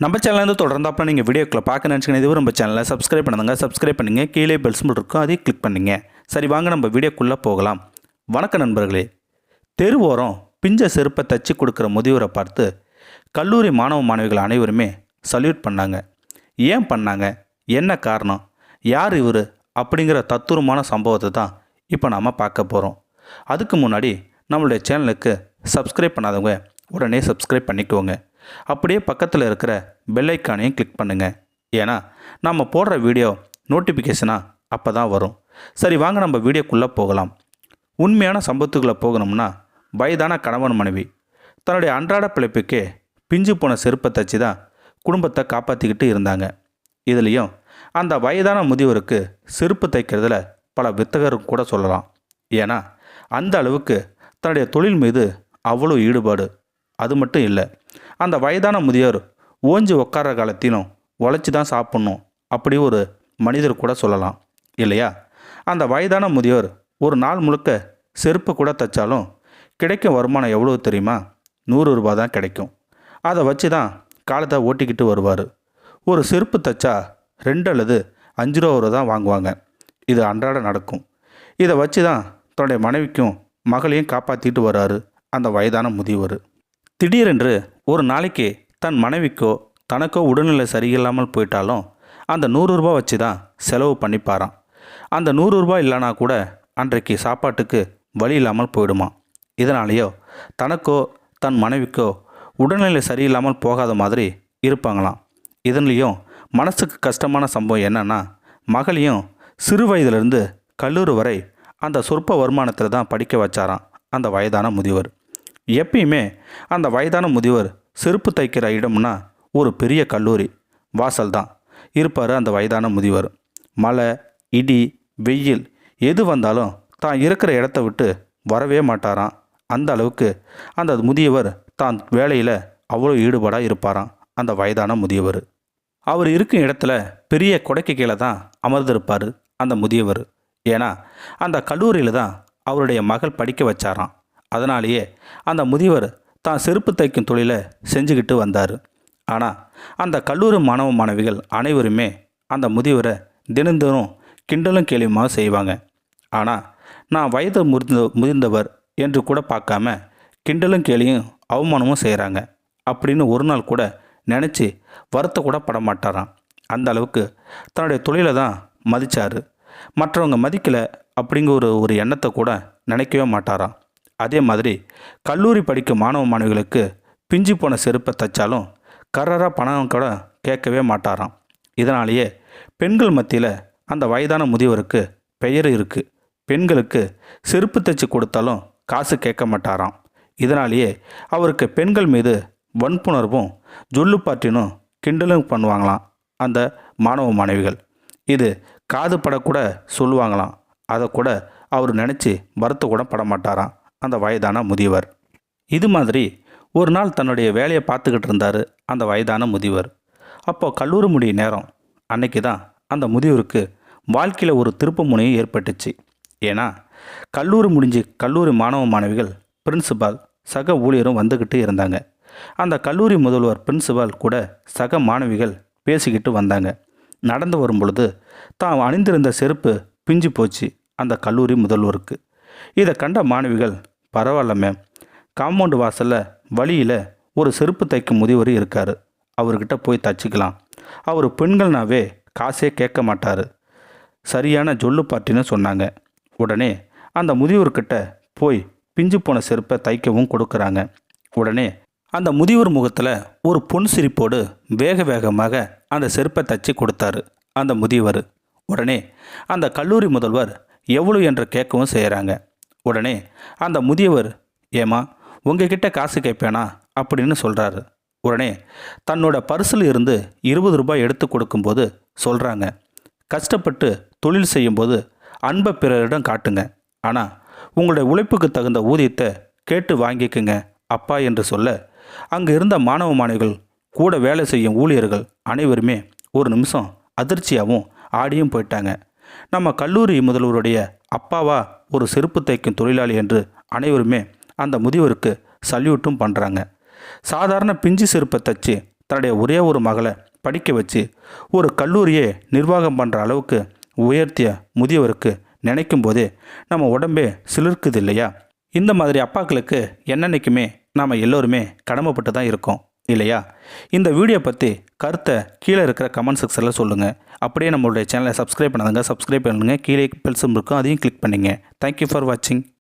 நம்ம சேனலேருந்து தொடர்ந்தாப்புல நீங்கள் வீடியோக்களை பார்க்க நினச்சிங்கன்னா இதுவும் நம்ம சேனலை சப்ஸ்கிரைப் பண்ணுங்கள் கீழே பெல் சிம்பிள் இருக்கும் அதையும் கிளிக் பண்ணிங்க. சரி வாங்க நம்ம வீடியோக்குள்ளே போகலாம். வணக்கம் நண்பர்களே. தெருவோரம் பிஞ்ச செருப்பை தச்சு கொடுக்குற முதியோரை பார்த்து கல்லூரி மாணவ மாணவிகள் அனைவருமே சல்யூட் பண்ணாங்க. ஏன் பண்ணாங்க, என்ன காரணம், யார் இவர் அப்படிங்கிற தத்துரமான சம்பவத்தை தான் இப்போ நாம் பார்க்க போகிறோம். அதுக்கு முன்னாடி நம்மளுடைய சேனலுக்கு சப்ஸ்கிரைப் பண்ணாதவங்க உடனே சப்ஸ்கிரைப் பண்ணிக்கோங்க. அப்படியே பக்கத்தில் இருக்கிற பெல் ஐக்கானையும் கிளிக் பண்ணுங்கள். ஏன்னா நம்ம போடுற வீடியோ நோட்டிஃபிகேஷனாக அப்போ தான் வரும். சரி வாங்க நம்ம வீடியோக்குள்ளே போகலாம். உண்மையான சம்பவத்துக்குள்ளே போகணும்னா, வயதான கணவன் மனைவி தன்னுடைய அன்றாட பிழைப்புக்கே பிஞ்சு போன செருப்பை தச்சு தான் குடும்பத்தை காப்பாற்றிக்கிட்டு இருந்தாங்க. இதுலேயும் அந்த வயதான முதியவருக்கு செருப்பு தைக்கிறதுல பல வித்தகரும் கூட சொல்லலாம். ஏன்னா அந்த அளவுக்கு தன்னுடைய தொழில் மீது அவ்வளோ ஈடுபாடு. அது மட்டும் இல்லை, அந்த வயதான முதியோர் ஓஞ்சி உட்கார காலத்திலும் உழைச்சி தான் சாப்பிட்ணும் அப்படி ஒரு மனிதர் கூட சொல்லலாம் இல்லையா. அந்த வயதான முதியோர் ஒரு நாள் முழுக்க செருப்பு கூட தைச்சாலும் கிடைக்கும் வருமானம் எவ்வளோ தெரியுமா? 100 ரூபா தான் கிடைக்கும். அதை வச்சு தான் காலத்தை ஓட்டிக்கிட்டு வருவார். ஒரு செருப்பு தைச்சா 2 அல்லது 5 ரூபா தான் வாங்குவாங்க. இது அன்றாட நடக்கும். இதை வச்சு தான் தன்னுடைய மனைவிக்கும் மகளையும் காப்பாற்றிட்டு வர்றாரு அந்த வயதான முதியவர். திடீரென்று ஒரு நாளைக்கு தன் மனைவிக்கோ தனக்கோ உடல்நிலை சரியில்லாமல் போயிட்டாலும் அந்த 100 ரூபா வச்சு தான் செலவு பண்ணிப்பாராம். அந்த 100 ரூபா இல்லைனா கூட அன்றைக்கு சாப்பாட்டுக்கு வழி இல்லாமல் போயிடுமா. இதனாலேயோ தனக்கோ தன் மனைவிக்கோ உடல்நிலை சரியில்லாமல் போகாத மாதிரி இருப்பாங்களாம். இதன்லேயும் மனசுக்கு கஷ்டமான சம்பவம் என்னென்னா, மகளையும் சிறு வயதிலிருந்து கல்லூரி வரை அந்த சொற்ப வருமானத்தில் தான் படிக்க வச்சாராம் அந்த வயதான முதியவர். எப்பயுமே அந்த வயதான முதியவர் செருப்பு தைக்கிற இடம்னா ஒரு பெரிய கல்லூரி வாசல் தான் இருப்பார். அந்த வயதான முதியவர் மழை, இடி, வெயில் எது வந்தாலும் தான் இருக்கிற இடத்த விட்டு வரவே மாட்டாராம். அந்த அளவுக்கு அந்த முதியவர் தான் வேலையில் அவ்வளோ ஈடுபாடாக இருப்பாராம் அந்த வயதான முதியவர். அவர் இருக்கும் இடத்துல பெரிய கொடைக்கு கீழே தான் அமர்ந்திருப்பார் அந்த முதியவர். ஏன்னா அந்த கல்லூரியில் தான் அவருடைய மகள் படிக்க வச்சாராம். அதனாலேயே அந்த முதியவர் தான் செருப்பு தைக்கும் தொழிலை செஞ்சுக்கிட்டு வந்தார். ஆனால் அந்த கல்லூரி மாணவ மாணவிகள் அனைவருமே அந்த முதியவரை தினந்தோறும் கிண்டலும் கேலியுமாக செய்வாங்க. ஆனால் நான் வயது முதிர்ந்தவர் என்று கூட பார்க்காம கிண்டலும் கேலியும் அவமானமும் செய்கிறாங்க அப்படின்னு ஒரு நாள் கூட நினச்சி வருத்த கூட பட மாட்டாராம். அந்த அளவுக்கு தன்னுடைய தொழிலை தான் மதித்தார். மற்றவங்க மதிக்கலை அப்படிங்கிற ஒரு எண்ணத்தை கூட நினைக்கவே மாட்டாராம். அதே மாதிரி கல்லூரி படிக்கும் மாணவ மாணவிகளுக்கு பிஞ்சு போன செருப்பை தைச்சாலும் கரராக பணம் கூட கேட்கவே மாட்டாராம். இதனாலேயே பெண்கள் மத்தியில் அந்த வயதான முதியவருக்கு பெயர் இருக்குது. பெண்களுக்கு செருப்பு தைச்சு கொடுத்தாலும் காசு கேட்க மாட்டாராம். இதனாலேயே அவருக்கு பெண்கள் மீது வன்புணர்வும் ஜொல்லுப்பாட்டினும் கிண்டலும் பண்ணுவாங்களாம் அந்த மாணவ மாணவிகள். இது காது படக்கூட சொல்லுவாங்களாம். அதை கூட அவர் நினச்சி வருத்த கூட பட மாட்டாராம் அந்த வயதான முதியவர். இது மாதிரி ஒரு நாள் தன்னுடைய வேலையை பார்த்துக்கிட்டு இருந்தார் அந்த வயதான முதியவர். அப்போது கல்லூரி முடிய நேரம். அன்னைக்கு தான் அந்த முதியவருக்கு வாழ்க்கையில் ஒரு திருப்பு முனையும் ஏற்பட்டுச்சு. ஏன்னா கல்லூரி முடிஞ்சு கல்லூரி மாணவ மாணவிகள், பிரின்சிபால், சக ஊழியரும் வந்துக்கிட்டு இருந்தாங்க. அந்த கல்லூரி முதல்வர் பிரின்சிபால் கூட சக மாணவிகள் பேசிக்கிட்டு வந்தாங்க. நடந்து வரும் பொழுது தான் அணிந்திருந்த செருப்பு பிஞ்சு போச்சு அந்த கல்லூரி முதல்வருக்கு. இதை கண்ட மாணவிகள், பரவாயில்ல மேம், காம்பவுண்டு வாசலில் வழியில் ஒரு செருப்பு தைக்கும் முதியவர் இருக்கார், அவர்கிட்ட போய் தச்சுக்கலாம், அவர் பெண்கள்னாவே காசே கேட்க மாட்டார், சரியான ஜொல்லு பாட்டின்னு சொன்னாங்க. உடனே அந்த முதியவர்கிட்ட போய் பிஞ்சு போன செருப்பை தைக்கவும் கொடுக்குறாங்க. உடனே அந்த முதியவர் முகத்தில் ஒரு பொன் சிரிப்போடு வேக வேகமாக அந்த செருப்பை தச்சு கொடுத்தாரு அந்த முதியவர். உடனே அந்த கல்லூரி முதல்வர் எவ்வளோ என்று கேட்கவும் செய்கிறாங்க. உடனே அந்த முதியவர், ஏமா உங்ககிட்ட காசு கேட்பேனா அப்படின்னு சொல்கிறாரு. உடனே தன்னோட பர்சில் இருந்து 20 ரூபாய் எடுத்து கொடுக்கும்போது சொல்கிறாங்க, கஷ்டப்பட்டு தொழில் செய்யும்போது அன்பை பிறரிடம் காட்டுங்க, ஆனால் உங்களுடைய உழைப்புக்கு தகுந்த ஊதியத்தை கேட்டு வாங்கிக்குங்க அப்பா என்று சொல்ல, அங்கே இருந்த மாணவ மாணவிகள், கூட வேலை செய்யும் ஊழியர்கள் அனைவருமே ஒரு நிமிஷம் அதிர்ச்சியாகவும் ஆடியும் போயிட்டாங்க. நம்ம கல்லூரி முதல்வருடைய அப்பாவா ஒரு செருப்பு தைக்கும் தொழிலாளி என்று அனைவருமே அந்த முதியவருக்கு சல்யூட்டும் பண்ணுறாங்க. சாதாரண பிஞ்சு செருப்பை தச்சு தன்னுடைய ஒரே ஒரு மகளை படிக்க வச்சு ஒரு கல்லூரியை நிர்வாகம் பண்ணுற அளவுக்கு உயர்த்திய முதியவருக்கு நினைக்கும் போதே நம்ம உடம்பே சிலிர்க்குது இல்லையா? இந்த மாதிரி அப்பாக்களுக்கு என்னன்னைக்குமே நாம் எல்லோருமே கடமைப்பட்டு தான் இருக்கோம் இல்லையா? இந்த வீடியோ பற்றி கருத்தை கீழே இருக்கிற கமெண்ட் செக்ஷனில் சொல்லுங்கள். அப்படியே நம்மளுடைய சேனலை சப்ஸ்கிரைப் பண்ணாதங்க சப்ஸ்கிரைப் பண்ணுங்கள். கீழே பெல் சிம்பல் இருக்கும், அதையும் கிளிக் பண்ணுங்கள். தேங்க்யூ ஃபார் வாட்சிங்.